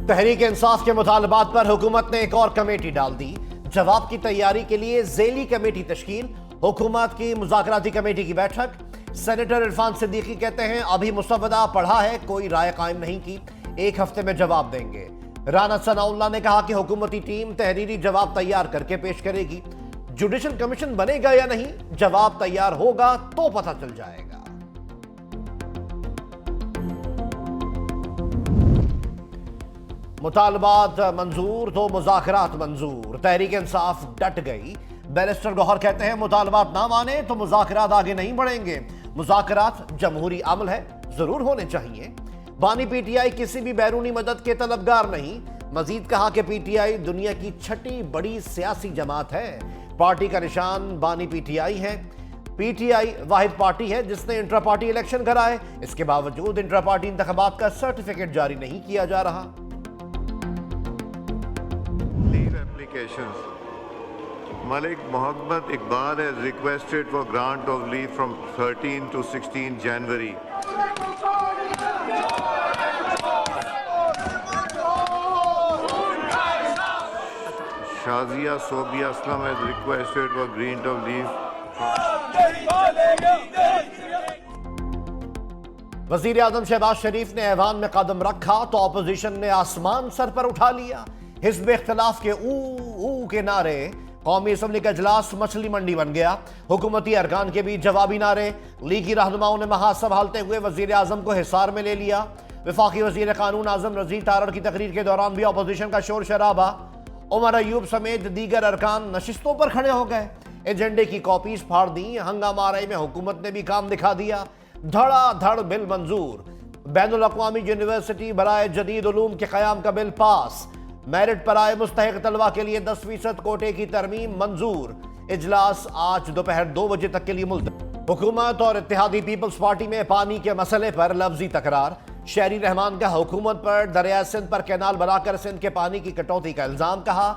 तहरीक इंसाफ के मुतालबात पर हुकूमत ने एक और कमेटी डाल दी। जवाब की तैयारी के लिए ज़ेली कमेटी तश्कील। हुकूमत की मुज़ाकराती कमेटी की बैठक। सेनेटर इरफान सिद्दीकी कहते हैं अभी मुसवदा पढ़ा है, कोई राय कायम नहीं की, 1 हफ्ते में जवाब देंगे। राना सनाउल्लाह ने कहा कि हुकूमती टीम तहरीरी जवाब तैयार करके पेश करेगी। जुडिशल कमीशन बनेगा या नहीं, जवाब तैयार होगा तो पता चल जाएगा। मुतालबात मंजूर तो मुज़ाकरात मंजूर। तहरीक इंसाफ डट गई। बैरिस्टर गौहर कहते हैं मुतालबात ना माने तो मुज़ाकरात आगे नहीं बढ़ेंगे। मुज़ाकरात जमहूरी अमल है, जरूर होने चाहिए। बानी पीटीआई किसी भी बैरूनी मदद के तलबगार नहीं। मजीद कहा कि पीटीआई दुनिया की 6ठी बड़ी सियासी जमात है। पार्टी का निशान बानी पीटीआई है। पीटीआई वाहिद पार्टी है जिसने इंट्रा पार्टी इलेक्शन कराए, इसके बावजूद इंट्रा पार्टी इंतखाबात का सर्टिफिकेट जारी नहीं किया जा रहा। Malik Mohammed Iqbal has requested for grant of leave from 13 to 16 January. Shazia Sobia Aslam has requested for grant of leave. वजीर आजम शहबाज शरीफ ने ऐवान में कदम रखा तो ऑपोजिशन ने आसमान सर पर उठा लिया। हिज़्ब इख्तिलाफ के ऊ के नारे। कौमी असम्बली का इजलास मछली मंडी बन गया। हुकूमती अरकान के बीच जवाबी नारे। लीगी रहनुमाओं ने महाज संभालते हुए वजीर आजम को हिसार में ले लिया। वफाकी वजीर कानून आजम रजीक तारड़ की तकरीर के दौरान भी अपोजिशन का शोर शराबा। उमर अयूब समेत दीगर अरकान नशिस्तों पर खड़े हो गए। एजेंडे की कॉपीज फाड़ दी। हंगामा आराई में हुकूमत ने भी काम दिखा दिया। धड़ाधड़ बिल मंजूर। बैनुल अक़वामी यूनिवर्सिटी बराए जदीद उलूम के क़याम का बिल पास। मेरिट पर आए मुस्तहिक तलबा के लिए 10% कोटे की तरमीम मंजूर। इजलास आज दोपहर 2 बजे तक के लिए मुल्तवी। हुकूमत और इत्तेहादी पीपल्स पार्टी में पानी के मसले पर लफ्जी तकरार। शहरी रहमान का हुकूमत पर दरिया सिंध पर कैनाल बनाकर सिंध के पानी की कटौती का इल्जाम। कहा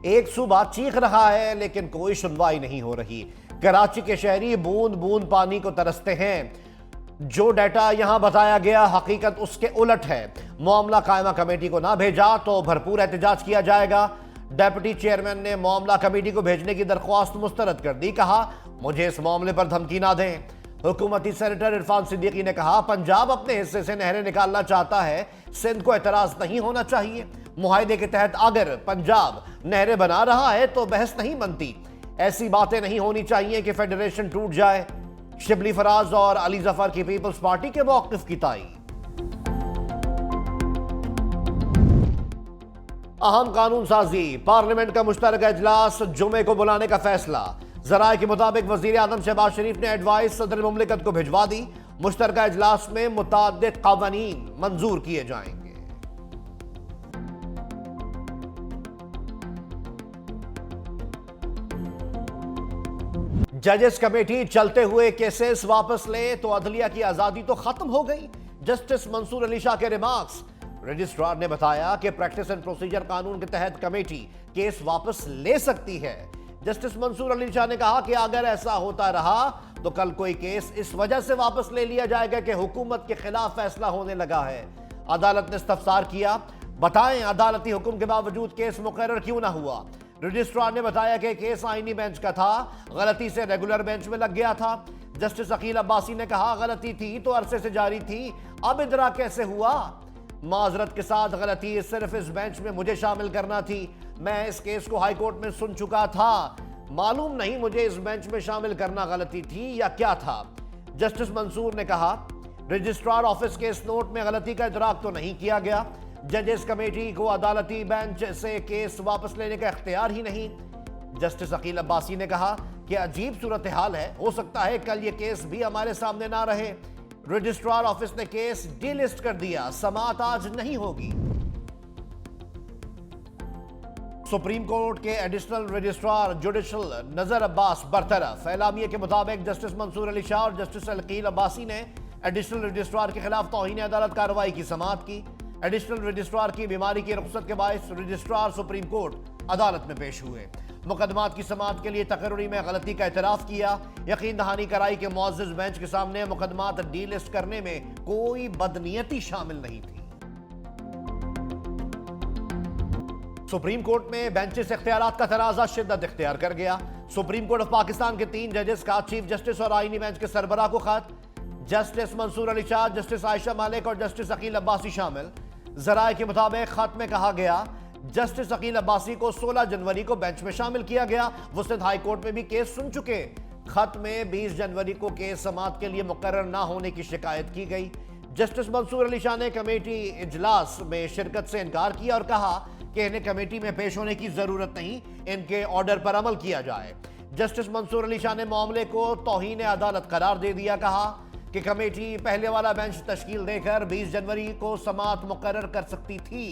एक सूबा चीख रहा है लेकिन कोई सुनवाई नहीं हो रही। कराची के शहरी बूंद बूंद पानी को तरसते हैं। जो डाटा यहां बताया गया हकीकत उसके उलट है। मामला कायमा कमेटी को ना भेजा तो भरपूर एहतजाज किया जाएगा। डेप्यूटी चेयरमैन ने मामला कमेटी को भेजने की दरख्वास्त मुस्तरद कर दी। कहा मुझे इस मामले पर धमकी ना दें। हुकूमती सेनेटर इरफान सिद्दीकी ने कहा पंजाब अपने हिस्से से नहरें निकालना चाहता है, सिंध को एतराज नहीं होना चाहिए। मुआहदे के तहत अगर पंजाब नहरें बना रहा है तो बहस नहीं बनती। ऐसी बातें नहीं होनी चाहिए कि फेडरेशन टूट जाए। शिबली फराज और अली जफर की पीपल्स पार्टी के मौक़िफ़ की तायीद। अहम कानून साजी। पार्लियामेंट का मुश्तरका इजलास जुमे को बुलाने का फैसला। जराये के मुताबिक वजीर आजम शहबाज शरीफ ने एडवाइस सदर मुमलिकत को भिजवा दी। मुश्तरका इजलास में मुताद्दिद क़वानीन मंजूर किए जाएंगे। जजेस कमेटी चलते हुए केसेस वापस ले तो अदलिया की आजादी तो खत्म हो गई। जस्टिस मंसूर अली शाह के रिमार्क्स। रजिस्ट्रार ने बताया कि प्रैक्टिस एंड प्रोसीजर कानून के तहत कमेटी केस वापस ले सकती है। जस्टिस मंसूर अली शाह ने कहा कि अगर ऐसा होता रहा तो कल कोई केस इस वजह से वापस ले लिया जाएगा कि हुकूमत के खिलाफ फैसला होने लगा है। अदालत ने इस्तफसार किया, बताएं अदालती हुक्म के बावजूद केस मुकर्रर क्यों ना हुआ। रजिस्ट्रार ने बताया कि केस आईनी बेंच का था, गलती से रेगुलर बेंच में लग गया था। जस्टिस अकील अब्बासी ने कहा गलती थी तो अरसे से जारी थी, अब इदरा कैसे हुआ। माजरत के साथ गलती सिर्फ इस बेंच में मुझे शामिल करना थी। मैं इस केस को हाई कोर्ट में सुन चुका था, मालूम नहीं मुझे इस बेंच में शामिल करना गलती थी या क्या था। जस्टिस मंसूर ने कहा रजिस्ट्रार ऑफिस के इस नोट में गलती का इदराक तो नहीं किया गया। जजेस कमेटी को अदालती बेंच से केस वापस लेने का इख्तियार ही नहीं। जस्टिस अकील अब्बासी ने कहा कि अजीब सूरत हाल है, हो सकता है कल ये केस भी हमारे सामने ना रहे। रजिस्ट्रार ऑफिस ने केस डीलिस्ट कर दिया, समाअत आज नहीं होगी। सुप्रीम कोर्ट के एडिशनल रजिस्ट्रार जुडिशल नजर अब्बास बरतरफ। एलामिये के मुताबिक जस्टिस मंसूर अली शाह और जस्टिस अकील अब्बासी ने एडिशनल रजिस्ट्रार के खिलाफ तौहीन अदालत कार्रवाई की समाअत की। एडिशनल रजिस्ट्रार की बीमारी की रुख्सत के बायस रजिस्ट्रार सुप्रीम कोर्ट अदालत में पेश हुए। मुकदमात की समाअत के लिए तकर्री में गलती का एतराफ़ किया। यकीन दहानी कराई के मुअज़्ज़ज़ बेंच के सामने मुकदमात डीलिस्ट करने में कोई बदनीयती शामिल नहीं थी। सुप्रीम कोर्ट में बेंचेस इख्तियारात का तनाज़ा शिद्दत इख्तियार कर गया। सुप्रीम कोर्ट ऑफ पाकिस्तान के 3 जजेस का चीफ जस्टिस और आईनी बेंच के सरबराह को खत। जस्टिस मंसूर अली शाह, जस्टिस आयशा मालिक और जस्टिस अकील अब्बासी शामिल। जराए के मुताबिक खत में कहा गया जस्टिस अकील अब्बासी को 16 जनवरी को बेंच में शामिल किया गया। वो सिंध हाई कोर्ट में भी केस सुन चुके। खत में 20 जनवरी को केस समाअत के लिए मुकर्रर ना होने की शिकायत की गई। जस्टिस मंसूर अली शाह ने कमेटी इजलास में शिरकत से इनकार किया और कहा कि इन्हें कमेटी में पेश होने की जरूरत नहीं, इनके ऑर्डर पर अमल किया जाए। जस्टिस मंसूर अली शाह ने मामले को तौहीन अदालत करार दे दिया। कहा कि कमेटी पहले वाला बेंच तश्कील देकर 20 जनवरी को समाअत मुकर्रर कर सकती थी।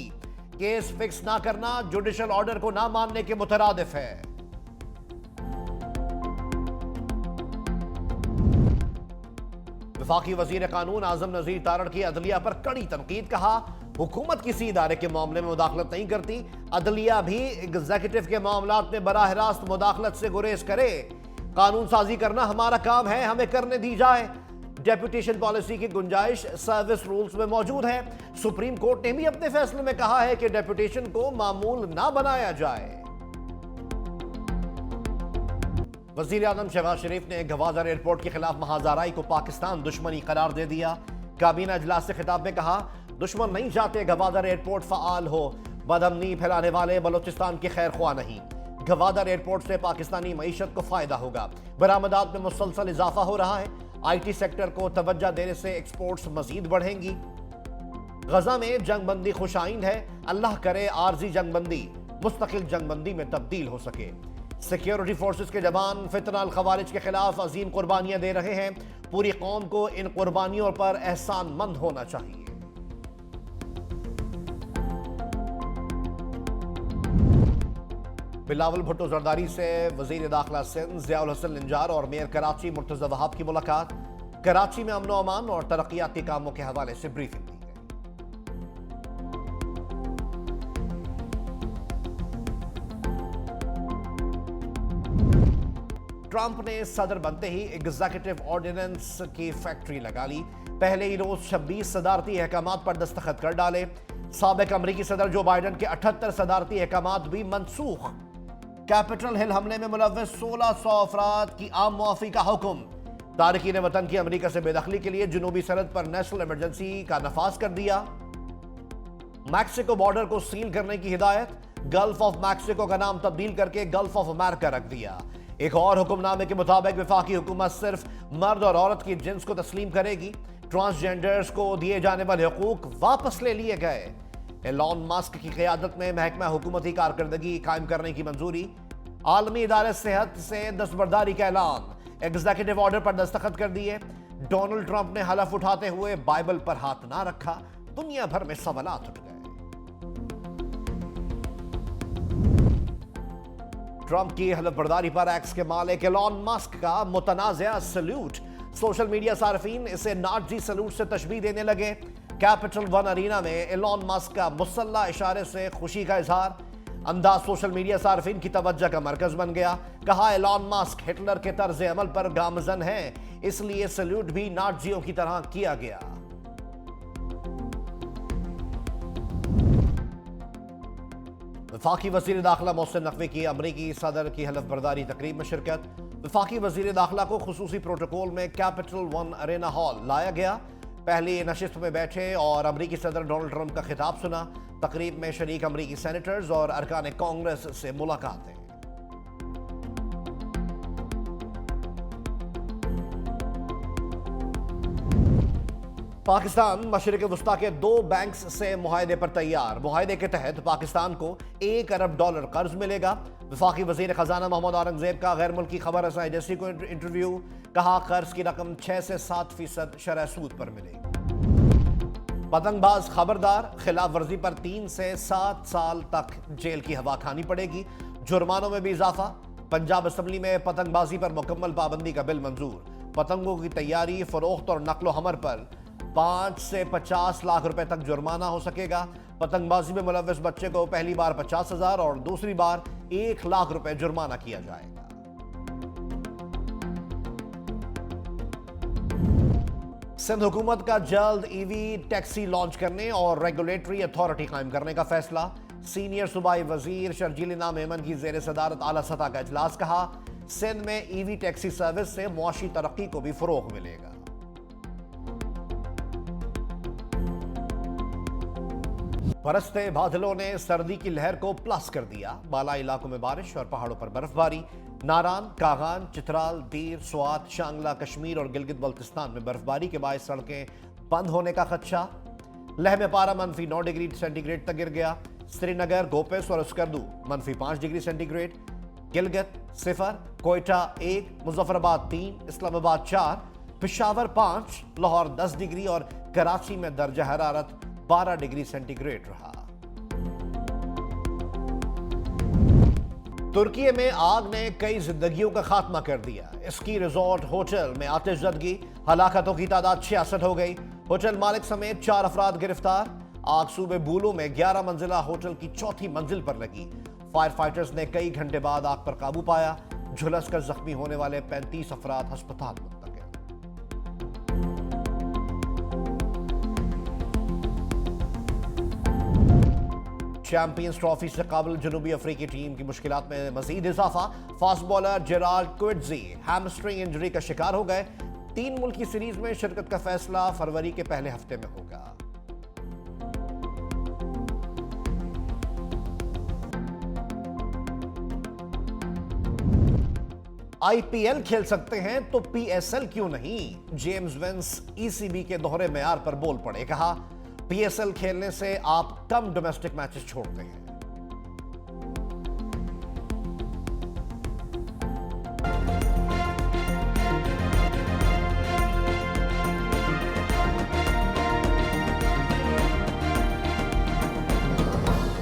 केस फिक्स ना करना जुडिशल ऑर्डर को ना मानने के मुतरादिफ है। वफाकी वजीर कानून आजम नजीर तारड़ की अदलिया पर कड़ी तनकीद। कहा हुकूमत किसी इदारे के मामले में मुदाखलत नहीं करती, अदलिया भी एग्जीक्यूटिव के मामलात में बराह रास्त मुदाखलत से गुरेज करे। कानून साजी करना हमारा काम है, हमें करने दी जाए। डेपुटेशन पॉलिसी की गुंजाइश सर्विस रूल्स में मौजूद है। सुप्रीम कोर्ट ने भी अपने फैसले में कहा है कि डेपुटेशन को मामूल ना बनाया जाए। वजीर आजम शहबाज शरीफ ने गवादर एयरपोर्ट के खिलाफ महाजाराई को पाकिस्तान दुश्मनी करार दे दिया। काबीना इजलास से खिताब में कहा दुश्मन नहीं चाहते गवादर एयरपोर्ट फाल हो, बदअमनी फैलाने वाले बलोचिस्तान के खैर ख्वाह नहीं। गवादर एयरपोर्ट से पाकिस्तानी मईशत को फायदा होगा। बरामदात में मुसलसल इजाफा हो रहा है। IT सेक्टर को तवज्जो देने से एक्सपोर्ट्स मजीद बढ़ेंगी। गजा में जंगबंदी खुशाइंद है, अल्लाह करे आर्जी जंगबंदी मुस्तकिल जंगबंदी में तब्दील हो सके। सिक्योरिटी फोर्सेस के जवान फितना अल खवारिज के खिलाफ अजीम कुर्बानियां दे रहे हैं। पूरी कौम को इन कुर्बानियों पर एहसानमंद होना चाहिए। बिलावल भुट्टो जरदारी से वजीर दाखिला सिंध ज़ियाउल हसन निंजार और मेयर कराची मुर्तज़ा वहाब की मुलाकात। कराची में अमन अमान और तरक्याती कामों के हवाले से ब्रीफिंग दी गई। ट्रंप ने सदर बनते ही एग्जीक्यूटिव ऑर्डिनेंस की फैक्ट्री लगा ली। पहले ही रोज 26 सदारती अहकामात पर दस्तखत कर डाले। साबिक अमरीकी सदर जो बाइडन के 78 सदारती अहकामात भी मनसूख। कैपिटल हिल हमले में मुलव्वस 1600 अफराद की आम मुआफी का हुक्म। तारकीन वतन की अमरीका से बेदखली के लिए जनूबी सरहद पर नेशनल इमरजेंसी का नफाज कर दिया। मैक्सिको बॉर्डर को सील करने की हिदायत। गल्फ ऑफ मैक्सिको का नाम तब्दील करके गल्फ ऑफ अमेरिका रख दिया। एक और हुक्मनामे के मुताबिक वफाकी हुकूमत सिर्फ मर्द और औरत की जिन्स को तस्लीम करेगी। ट्रांसजेंडर्स को दिए जाने वाले हुकूक वापस ले लिए गए। एलॉन मस्क की क़यादत में महकमा हुकूमती कारकर्दगी कायम करने की मंजूरी। आलमी इदारे सेहत से दस्तबरदारी का ऐलान। एग्जीक्यूटिव ऑर्डर पर दस्तखत कर दिए। डोनाल्ड ट्रंप ने हलफ उठाते हुए बाइबल पर हाथ ना रखा। दुनिया भर में सवालात उठ गए। ट्रंप की हलफबरदारी पर एक्स के मालिक एलॉन मस्क का मुतनाज़िया सल्यूट। सोशल मीडिया सार्फिन इसे नाज़ी सल्यूट से तशबीह देने लगे। कैपिटल वन अरीना में एलॉन मस्क का मुसल्ला इशारे से खुशी का इजहार। अंदाज सोशल मीडिया सार्फिन की तवज्जो का मरकज बन गया। कहा एलॉन मस्क हिटलर के तर्ज अमल पर गामजन है, इसलिए सल्यूट भी नाज़ियों की तरह किया गया। वफाकी वज़ीर दाखिला मोहसिन नकवी की अमरीकी सदर की हलफबरदारी तकरीब में शिरकत। वफाकी वज़ीर दाखिला को खुसूसी प्रोटोकॉल में कैपिटल वन अरेना हॉल लाया गया। पहली नशिस्त में बैठे और अमरीकी सदर डोनाल्ड ट्रंप का खिताब सुना। तकरीब में शरीक अमरीकी सेनेटर्स और अरकान कांग्रेस से मुलाकातें। पाकिस्तान मशरिक वस्ता के 2 बैंक्स से मुआहदे पर तैयार। मुआहदे के तहत पाकिस्तान को $1 अरब कर्ज मिलेगा। वफाकी वजीर खजाना मोहम्मद औरंगजेब का गैर मुल्की खबर रसां एजेंसी को इंटरव्यू। कहा कर्ज की रकम 6 से 7% शरह सूद पर मिलेगी। पतंगबाज खबरदार, खिलाफ वर्जी पर 3 से 7 साल तक जेल की हवा खानी पड़ेगी। जुर्मानों में भी इजाफा। पंजाब असम्बली में पतंगबाजी पर मुकम्मल पाबंदी का बिल मंजूर। पतंगों की तैयारी, फरोख्त और नकलो हमर पर 5 से 50 लाख रुपए तक जुर्माना हो सकेगा। पतंगबाजी में मुलव्वस बच्चे को पहली बार 50,000 और दूसरी बार 1 लाख रुपए जुर्माना किया जाएगा। सिंध हुकूमत का जल्द EV टैक्सी लॉन्च करने और रेगुलेटरी अथॉरिटी कायम करने का फैसला। सीनियर सूबाई वजीर शर्जील इनाम मेमन की जेर सदारत आला सतह का इजलास। कहा सिंध में ईवी टैक्सी सर्विस से मुआशी तरक्की को भी फरोग मिलेगा। बरसते बादलों ने सर्दी की लहर को प्लस कर दिया। बाला इलाकों में बारिश और पहाड़ों पर बर्फबारी। नारान, कागान, चित्राल, दीर, स्वात, शांगला, कश्मीर और गिलगित बल्तिस्तान में बर्फबारी के बाद सड़कें बंद होने का खदशा। लेह में पारा -9 डिग्री सेंटीग्रेड तक गिर गया। श्रीनगर, गोपेस और Skardu -5 degree centigrade. Gilgit 0, Quetta 1, Muzaffarabad 3, Islamabad 4, Peshawar 5, Lahore 10 degree और कराची में दर्जा हरारत 12 डिग्री सेंटीग्रेड रहा। तुर्की में आग ने कई जिंदगियों का खात्मा कर दिया। स्की रिजॉर्ट होटल में आतिशजदगी, हलाकतों की तादाद 66 हो गई। होटल मालिक समेत 4 अफराद गिरफ्तार। आग सूबे बूलू में 11 मंजिला होटल की 4थी मंजिल पर लगी। फायर फाइटर्स ने कई घंटे बाद आग पर काबू पाया। झुलसकर जख्मी होने वाले 35 अफराद अस्पताल मुंतकिल। चैंपियंस ट्रॉफी से काबिल जनूबी अफ्रीकी टीम की मुश्किलात में मजीद इजाफा। Fast bowler Gerald Coetzee hamstring injury का शिकार हो गए। 3 मुल्की सीरीज में शिरकत का फैसला फरवरी के पहले हफ्ते में होगा। आईपीएल खेल सकते हैं तो पीएसएल क्यों नहीं? जेम्स विंस ईसीबी के दोहरे मेयार पर बोल पड़े। कहा पीएसएल खेलने से आप कम डोमेस्टिक मैचेस छोड़ते हैं।